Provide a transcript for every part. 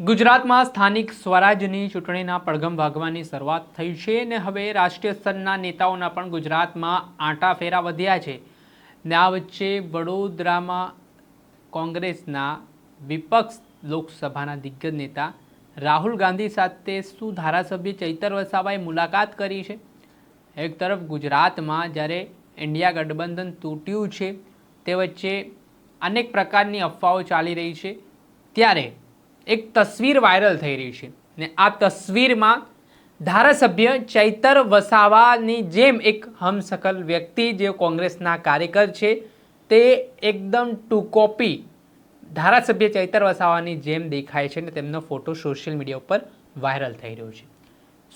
ગુજરાતમાં સ્થાનિક સ્વરાજ્યની ચૂંટણીના પડઘમ વાગવાની શરૂઆત થઈ છે અને હવે રાષ્ટ્રીય સ્તરના નેતાઓના પણ ગુજરાતમાં આંટાફેરા વધ્યા છે ને આ વચ્ચે વડોદરામાં કોંગ્રેસના વિપક્ષ લોકસભાના દિગ્ગજ નેતા રાહુલ ગાંધી સાથે શું ધારાસભ્ય ચૈતર વસાવાએ મુલાકાત કરી છે। એક તરફ ગુજરાતમાં જ્યારે ઇન્ડિયા ગઠબંધન તૂટ્યું છે તે વચ્ચે અનેક પ્રકારની અફવાઓ ચાલી રહી છે, ત્યારે એક તસવીર વાયરલ થઈ રહી છે ને આ તસવીરમાં ધારાસભ્ય ચૈતર વસાવાની જેમ એક હમશકલ વ્યક્તિ જે કોંગ્રેસના કાર્યકર છે તે એકદમ ટુ કોપી ધારાસભ્ય ચૈતર વસાવાની જેમ દેખાય છે ને તેમનો ફોટો સોશિયલ મીડિયા ઉપર વાયરલ થઈ રહ્યો છે।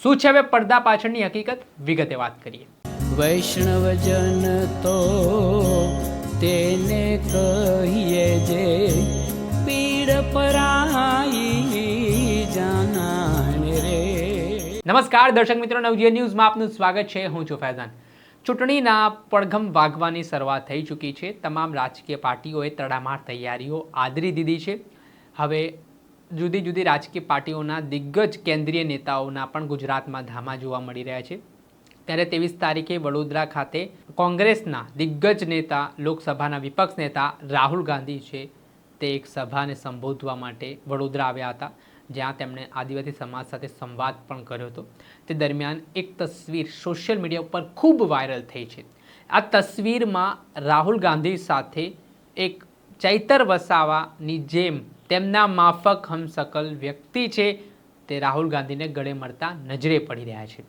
શું છે હવે પડદા પાછળની હકીકત, વિગતે વાત કરીએ। વૈષ્ણવજન તો તેને કહીએ જે પીડ પરાઈ જાનાને રે। નમસ્કાર દર્શક મિત્રો, નવજીવન ન્યૂઝમાં આપનું સ્વાગત છે। હું છું ફૈઝાન। ચૂંટણીના પડઘમ વાગવાની શરૂઆત થઈ ચૂકી છે। તમામ રાજકીય પાર્ટીઓએ તડામાર તૈયારીઓ આદરી દીધી છે। હવે જુદી જુદી રાજકીય પાર્ટીઓના દિગ્ગજ કેન્દ્રીય નેતાઓના પણ ગુજરાતમાં ધામા જોવા મળી રહ્યા છે। ત્યારે 23 તારીખે વડોદરા ખાતે કોંગ્રેસના દિગ્ગજ નેતા, લોકસભાના વિપક્ષ નેતા રાહુલ ગાંધી છે તે એક સભાને સંબોધવા માટે વડોદરા આવ્યા હતા, જ્યાં તેમણે આદિવાસી સમાજ સાથે સંવાદ પણ કર્યો હતો। તે દરમિયાન એક તસવીર સોશિયલ મીડિયા ઉપર ખૂબ વાયરલ થઈ છે। આ તસવીરમાં રાહુલ ગાંધી સાથે એક ચૈતર વસાવાની જેમ તેમના માફક હમશકલ વ્યક્તિ છે તે રાહુલ ગાંધીને ગળે મળતા નજરે પડી રહ્યા છે।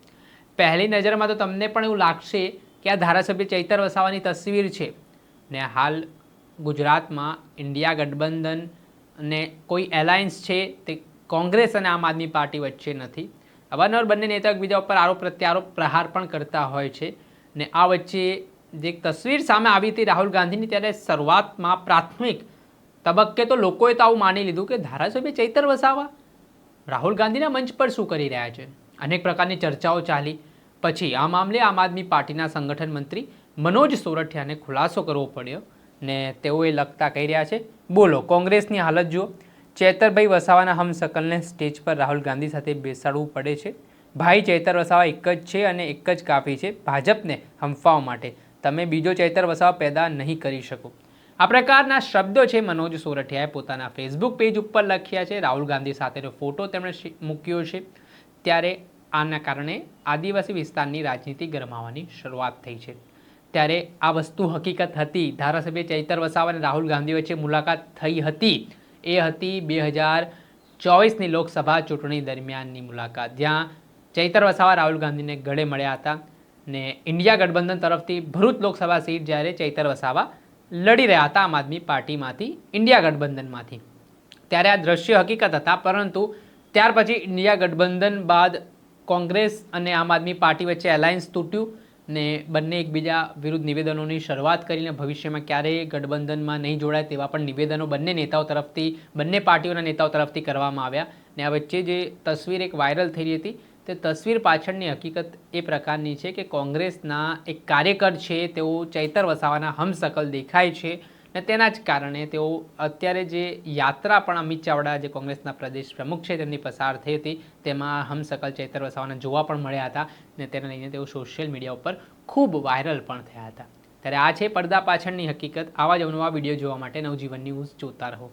પહેલી નજરમાં તો તમને પણ એવું લાગશે કે આ ધારાસભ્ય ચૈતર વસાવાની તસવીર છે ને હાલ ગુજરાતમાં ઇન્ડિયા ગઠબંધન અને કોઈ એલાયન્સ છે તે કોંગ્રેસ અને આમ આદમી પાર્ટી વચ્ચે નથી। અવારનવાર બંને નેતાઓ એકબીજા ઉપર આરોપ પ્રત્યારોપ પ્રહાર પણ કરતા હોય છે ને આ વચ્ચે જે તસવીર સામે આવી હતી રાહુલ ગાંધીની, ત્યારે શરૂઆતમાં પ્રાથમિક તબક્કે તો લોકોએ તો આવું માની લીધું કે ધારાસભ્ય ચૈતર વસાવા રાહુલ ગાંધીના મંચ પર શું કરી રહ્યા છે। અનેક પ્રકારની ચર્ચાઓ ચાલી, પછી આ મામલે આમ આદમી પાર્ટીના સંગઠન મંત્રી મનોજ સોરઠિયાને ખુલાસો કરવો પડ્યો ને તેઓએ લખતા કહી રહ્યા છે, બોલો કોંગ્રેસની હાલત જુઓ, ચૈતરભાઈ વસાવાના હમશકલને સ્ટેજ પર રાહુલ ગાંધી સાથે બેસાડવું પડે છે। ભાઈ ચૈતર વસાવા એક જ છે અને એક જ કાફી છે ભાજપને હંફાવવા માટે, તમે બીજો ચૈતર વસાવા પેદા નહીં કરી શકો। આ પ્રકારના શબ્દો છે મનોજ સોરઠિયાએ પોતાના ફેસબુક પેજ ઉપર લખ્યા છે। રાહુલ ગાંધી સાથેનો ફોટો તેમણે મૂક્યો છે। ત્યારે આના કારણે આદિવાસી વિસ્તારની રાજનીતિ ગરમાવાની શરૂઆત થઈ છે। ત્યારે આ વસ્તુ હકીકત હતી, ધારાસભ્ય ચૈતર વસાવા અને રાહુલ ગાંધી વચ્ચે મુલાકાત થઈ હતી। એ હતી 2024ની લોકસભા ચૂંટણી દરમિયાનની મુલાકાત, જ્યાં ચૈતર વસાવા રાહુલ ગાંધીને ગળે મળ્યા હતા ને ઇન્ડિયા ગઠબંધન તરફથી ભરૂચ લોકસભા સીટ જ્યારે ચૈતર વસાવા લડી રહ્યા હતા આમ આદમી પાર્ટીમાંથી, ઇન્ડિયા ગઠબંધનમાંથી, ત્યારે આ દ્રશ્ય હકીકત હતા। પરંતુ ત્યાર પછી ઇન્ડિયા ગઠબંધન બાદ કોંગ્રેસ અને આમ આદમી પાર્ટી વચ્ચે એલાયન્સ તૂટ્યું ને બંને એકબીજા વિરુદ્ધ નિવેદનોની શરૂઆત કરીને ભવિષ્યમાં ક્યારેય ગઠબંધનમાં નહીં જોડાય તેવા પણ નિવેદનો બંને નેતાઓ તરફથી, બંને પાર્ટીઓના નેતાઓ તરફથી કરવામાં આવ્યા ને આ વચ્ચે જે તસવીર એક વાયરલ થઈ રહી હતી તે તસવીર પાછળની હકીકત એ પ્રકારની છે કે કોંગ્રેસના એક કાર્યકર છે તેઓ ચૈતર વસાવાના હમશકલ દેખાય છે ને તેના જ કારણે તેઓ અત્યારે જે યાત્રા પણ અમિત ચાવડા જે કોંગ્રેસના પ્રદેશ પ્રમુખ છે તેમની પસાર થઈ હતી તેમાં હમશકલ ચૈતર વસાવાના જોવા પણ મળ્યા હતા ને તેને લઈને તેઓ સોશિયલ મીડિયા ઉપર ખૂબ વાયરલ પણ થયા હતા। ત્યારે આ છે પડદા પાછળની હકીકત। આવા જ અવનવા વિડીયો જોવા માટે નવજીવન ન્યૂઝ જોતા રહો।